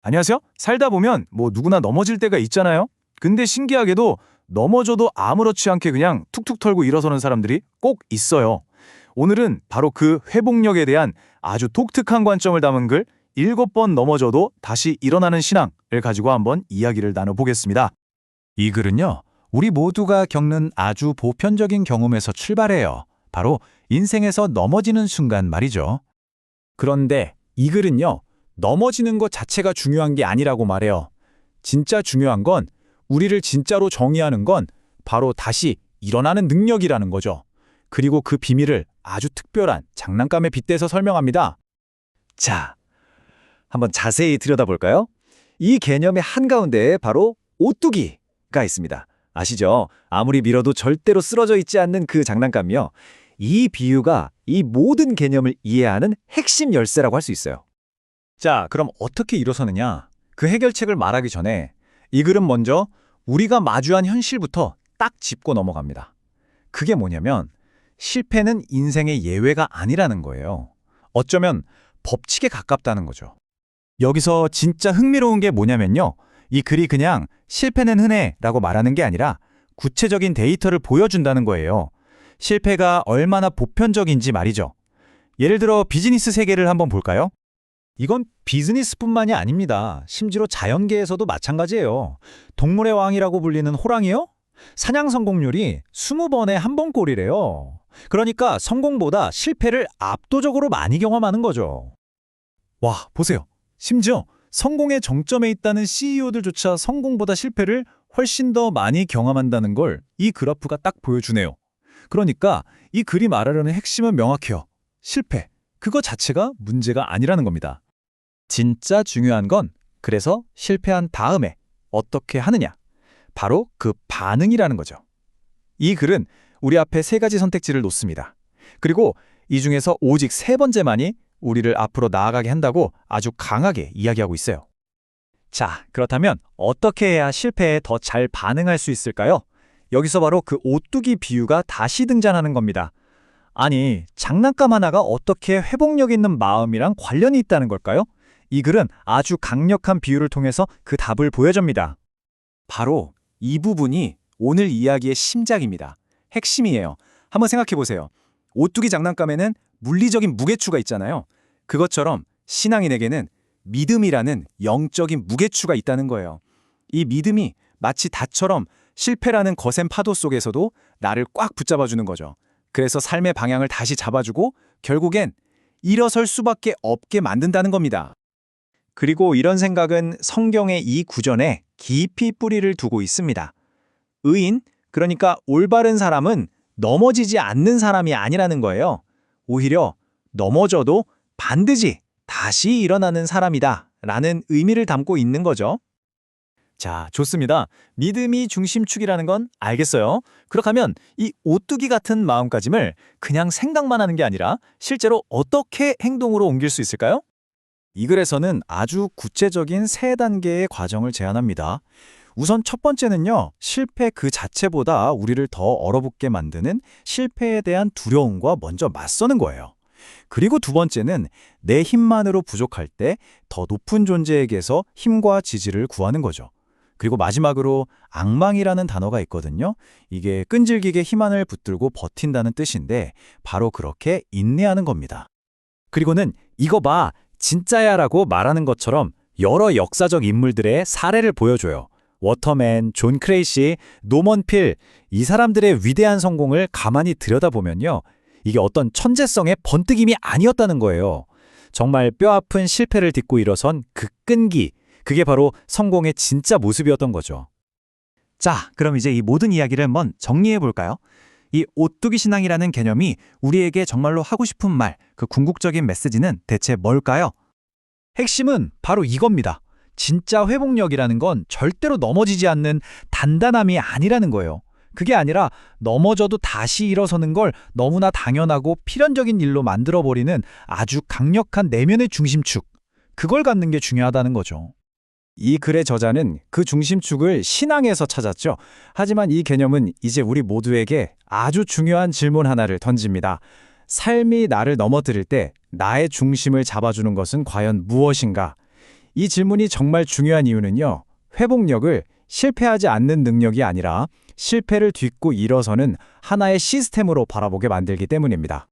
안녕하세요? 살다 보면 누구나 넘어질 때가 있잖아요? 근데 신기하게도 넘어져도 아무렇지 않게 그냥 툭툭 털고 일어서는 사람들이 꼭 있어요. 오늘은 바로 그 회복력에 대한 아주 독특한 관점을 담은 글 7번 넘어져도 다시 일어나는 신앙을 가지고 한번 이야기를 나눠보겠습니다. 이 글은요, 우리 모두가 겪는 아주 보편적인 경험에서 출발해요. 바로 인생에서 넘어지는 순간 말이죠. 그런데 이 글은요, 넘어지는 것 자체가 중요한 게 아니라고 말해요. 진짜 중요한 건, 우리를 진짜로 정의하는 건 바로 다시 일어나는 능력이라는 거죠. 그리고 그 비밀을 아주 특별한 장난감에 빗대서 설명합니다. 자, 한번 자세히 들여다볼까요? 이 개념의 한가운데에 바로 오뚜기가 있습니다. 아시죠? 아무리 밀어도 절대로 쓰러져 있지 않는 그 장난감이요. 이 비유가 이 모든 개념을 이해하는 핵심 열쇠라고 할 수 있어요. 자, 그럼 어떻게 일어서느냐? 그 해결책을 말하기 전에 이 글은 먼저 우리가 마주한 현실부터 딱 짚고 넘어갑니다. 그게 뭐냐면 실패는 인생의 예외가 아니라는 거예요. 어쩌면 법칙에 가깝다는 거죠. 여기서 진짜 흥미로운 게 뭐냐면요. 이 글이 그냥 실패는 흔해라고 말하는 게 아니라 구체적인 데이터를 보여준다는 거예요. 실패가 얼마나 보편적인지 말이죠. 예를 들어 비즈니스 세계를 한번 볼까요? 이건 비즈니스뿐만이 아닙니다. 심지어 자연계에서도 마찬가지예요. 동물의 왕이라고 불리는 호랑이요? 사냥 성공률이 20번에 한 번꼴이래요. 그러니까 성공보다 실패를 압도적으로 많이 경험하는 거죠. 와, 보세요. 심지어 성공의 정점에 있다는 CEO들조차 성공보다 실패를 훨씬 더 많이 경험한다는 걸 이 그래프가 딱 보여주네요. 그러니까 이 글이 말하려는 핵심은 명확해요. 실패, 그거 자체가 문제가 아니라는 겁니다. 진짜 중요한 건 그래서 실패한 다음에 어떻게 하느냐. 바로 그 반응이라는 거죠. 이 글은 우리 앞에 3가지 선택지를 놓습니다. 그리고 이 중에서 오직 3번째만이 우리를 앞으로 나아가게 한다고 아주 강하게 이야기하고 있어요. 자, 그렇다면 어떻게 해야 실패에 더 잘 반응할 수 있을까요? 여기서 바로 그 오뚜기 비유가 다시 등장하는 겁니다. 아니, 장난감 하나가 어떻게 회복력 있는 마음이랑 관련이 있다는 걸까요? 이 글은 아주 강력한 비유를 통해서 그 답을 보여줍니다. 바로 이 부분이 오늘 이야기의 심장입니다. 핵심이에요. 한번 생각해 보세요. 오뚜기 장난감에는 물리적인 무게추가 있잖아요. 그것처럼 신앙인에게는 믿음이라는 영적인 무게추가 있다는 거예요. 이 믿음이 마치 닷처럼 실패라는 거센 파도 속에서도 나를 꽉 붙잡아주는 거죠. 그래서 삶의 방향을 다시 잡아주고 결국엔 일어설 수밖에 없게 만든다는 겁니다. 그리고 이런 생각은 성경의 이 구전에 깊이 뿌리를 두고 있습니다. 의인, 그러니까 올바른 사람은 넘어지지 않는 사람이 아니라는 거예요. 오히려 넘어져도 반드시 다시 일어나는 사람이다 라는 의미를 담고 있는 거죠. 자, 좋습니다. 믿음이 중심축이라는 건 알겠어요. 그렇게 하면 이 오뚜기 같은 마음가짐을 그냥 생각만 하는 게 아니라 실제로 어떻게 행동으로 옮길 수 있을까요? 이 글에서는 아주 구체적인 3단계의 과정을 제안합니다. 우선 첫 번째는요, 실패 그 자체보다 우리를 더 얼어붙게 만드는 실패에 대한 두려움과 먼저 맞서는 거예요. 그리고 두 번째는 내 힘만으로 부족할 때 더 높은 존재에게서 힘과 지지를 구하는 거죠. 그리고 마지막으로 앙망이라는 단어가 있거든요. 이게 끈질기게 힘안을 붙들고 버틴다는 뜻인데 바로 그렇게 인내하는 겁니다. 그리고는 이거 봐, 진짜야 라고 말하는 것처럼 여러 역사적 인물들의 사례를 보여줘요. 워터맨, 존 크레이시, 노먼 필, 이 사람들의 위대한 성공을 가만히 들여다보면요. 이게 어떤 천재성의 번뜩임이 아니었다는 거예요. 정말 뼈아픈 실패를 딛고 일어선 그 끈기, 그게 바로 성공의 진짜 모습이었던 거죠. 자, 그럼 이제 이 모든 이야기를 한번 정리해 볼까요? 이 오뚜기 신앙이라는 개념이 우리에게 정말로 하고 싶은 말, 그 궁극적인 메시지는 대체 뭘까요? 핵심은 바로 이겁니다. 진짜 회복력이라는 건 절대로 넘어지지 않는 단단함이 아니라는 거예요. 그게 아니라 넘어져도 다시 일어서는 걸 너무나 당연하고 필연적인 일로 만들어버리는 아주 강력한 내면의 중심축. 그걸 갖는 게 중요하다는 거죠. 이 글의 저자는 그 중심축을 신앙에서 찾았죠. 하지만 이 개념은 이제 우리 모두에게 아주 중요한 질문 하나를 던집니다. 삶이 나를 넘어뜨릴 때 나의 중심을 잡아주는 것은 과연 무엇인가? 이 질문이 정말 중요한 이유는요. 회복력을 실패하지 않는 능력이 아니라 실패를 딛고 일어서는 하나의 시스템으로 바라보게 만들기 때문입니다.